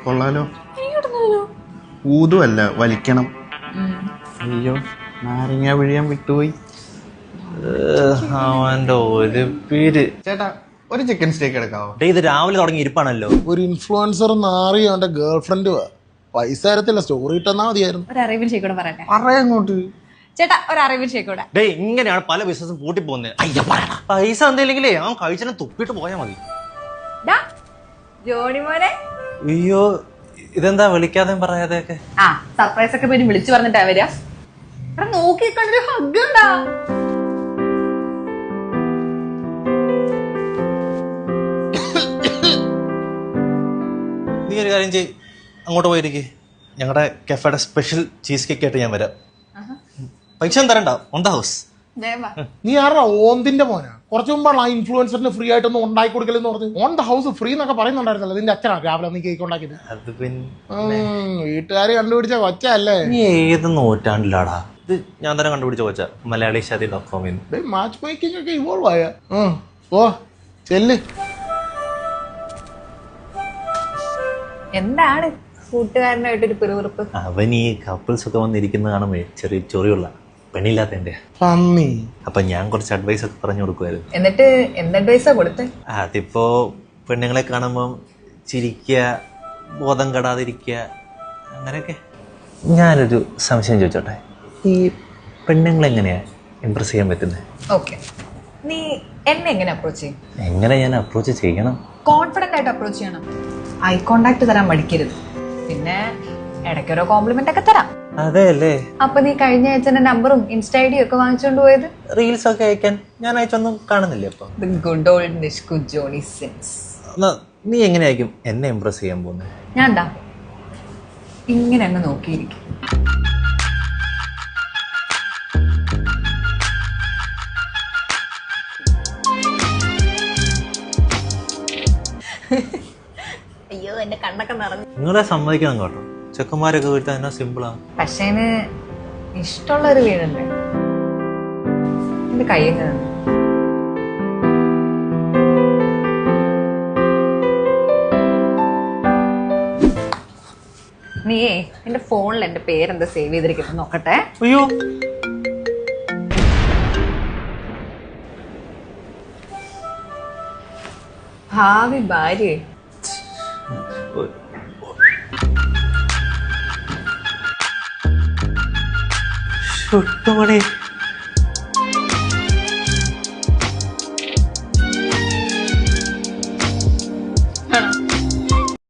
കൊള്ളാലോ. ഊതുമല്ല, വലിക്കണം. അയ്യോ, നാരങ്ങ പിഴിയാൻ വിട്ടുപോയി. അവന്റെ ഒരു പേര്. ചേട്ടാ, ഒരു ചിക്കൻ സ്റ്റേക്ക് എടുക്കാവോ? ഇത് രാവിലെ തുടങ്ങി ഇരിപ്പാണല്ലോ. ഒരു ഇൻഫ്ലുവൻസർ നാറി അവന്റെ ഗേൾ ഫ്രണ്ട് പൈസ തരത്തില്ല, സ്റ്റോറി ഇട്ടെന്നാ മതിയായിരുന്നു. ഒരു അറിവിൽ ചെയ്യൂടെ പറയട്ടെ. പറയങ്ങോട്ട് ചേട്ടാ, ഒരു അറിവിൽ ചെയ്യൂടെ. ഇങ്ങനെയാണ് പല ബിസിനസും പൂട്ടി പോകുന്നത്. പൈസ എന്തെങ്കിലേ അവൻ കഴിച്ചാൽ തുപ്പിട്ട് പോയാൽ മതി. ജോണി മോനെ, അയ്യോ, ഇതെന്താ വിളിക്കാതെ പറയാതെയൊക്കെ? ആ സർപ്രൈസ് ഒക്കെ പേര് വിളിച്ചു പറഞ്ഞിട്ടാ വരിക. നോക്കി കണ്ടൊരു ഹഗ് ഉണ്ടാ. നീ ഒരു കാര്യം ചെയ്, അങ്ങോട്ട് പോയിരിക്കേ. ഞങ്ങളുടെ കഫേയുടെ സ്പെഷ്യൽ ചീസ് കേക്ക് ആയിട്ട് ഞാൻ വരാം. പൈസ ഒന്നും തരണ്ട, ഓൺ ദ ഹൗസ്. നീ ആരുടെ ഓന്തിന്റെ മോനാ? കുറച്ചു മുമ്പാണ് ആ ഇൻഫ്ലുവൻസറിന് ഫ്രീ ആയിട്ടൊന്നും ഉണ്ടാക്കി കൊടുക്കലെന്ന് പറഞ്ഞു. ഓൺ ദ ഹൗസ് ഫ്രീ എന്നൊക്കെ പറയുന്നുണ്ടായിരുന്നല്ലോ. നിന്റെ അച്ഛനാ രാവിലെ നീ കേക്ക് ഉണ്ടാക്കിയത്? അത് പിന്നെ വീട്ടുകാര് കണ്ടുപിടിച്ച കൊച്ചല്ലേ. നീ ഏത് നൂറ്റാണ്ടിലാടാ ഇത്? ഞാൻ തന്നെ കണ്ടുപിടിച്ച കൊച്ച. മലയാളിഷാദി.com. മാച്ച് മേക്കിംഗ് ഒക്കെ ഇവോൾവ് ആയ. ഓ ചെല്ല്. എന്താണ് കൂട്ടുകാരനായിട്ടൊരു പിറുപിറുപ്പ്? അവൻ ഈ കപ്പിൾസ് ഒക്കെ വന്നിരിക്കുന്ന കാണുമ്പോ ചെറിയ ചൊറിയുള്ള പെണ്ണില്ലാത്തതിന്റെ. അപ്പൊ ഞാൻ കുറച്ച് അഡ്വൈസ് ഒക്കെ പറഞ്ഞു കൊടുക്കുമായിരുന്നു. എന്നിട്ട് എന്ത് അഡ്വൈസാ കൊടുത്തേ? അതിപ്പോ പെണ്ണുങ്ങളെ കാണുമ്പോ ചിരിക്കുക, ബോധം കെടാതിരിക്കുക, അങ്ങനെയൊക്കെ. ഞാനൊരു സംശയം ചോദിച്ചോട്ടെ, ഈ പെണ്ണുങ്ങളെങ്ങനെയാ ഇംപ്രസ് ചെയ്യാൻ പറ്റുന്നത്? ഓക്കെ, നീ എന്നെ എങ്ങനെ അപ്രോച്ച് ചെയ്യും? എങ്ങനെ ഞാൻ അപ്രോച്ച് ചെയ്യണം? കോൺഫിഡന്റ് ആയിട്ട് അപ്രോച്ച് ചെയ്യണം. ഐ കോണ്ടാക്ട് തരാൻ മടിക്കരുത്. പിന്നെ ഇടയ്ക്കൊരു കോംപ്ലിമെന്റ് ഒക്കെ തരാം. അതെ അല്ലേ? അപ്പൊ നീ കഴിഞ്ഞ ആഴ്ചന്റെ നമ്പറും ഇൻസ്റ്റ ഐ ഡി ഒക്കെ വാങ്ങിച്ചോണ്ട് പോയത്? റീൽസ് ഒക്കെ അയക്കാൻ ഞാൻ അയച്ചൊന്നും കാണുന്നില്ല. അപ്പൊ ഗുഡ് ഓൾഡ് നിഷ്കു ജോണി സിൻസ്. നീ എങ്ങനെയായിരിക്കും എന്നെ ഇംപ്രസ് ചെയ്യാൻ പോകുന്നത്? ഞാൻ ഇങ്ങനെ അങ്ങ് നോക്കിയിരിക്കും. അയ്യോ, എന്റെ കണ്ണൊക്കെ നിറഞ്ഞു. നിങ്ങളെ സമ്മതിക്കണം കേട്ടോ, ചെക്കന്മാരൊക്കെ വീഴ്ത്താൻ എന്നാ സിമ്പിളാ. പക്ഷേ ഇഷ്ടമുള്ളൊരു വീടുണ്ട്. എന്റെ കയ്യൊക്കെ നീയേ എന്റെ ഫോണിൽ എന്റെ പേരെന്താ സേവ് ചെയ്തിരിക്കുന്നു നോക്കട്ടെ. അയ്യോ, ഭാവി ഭാര്യ. മണി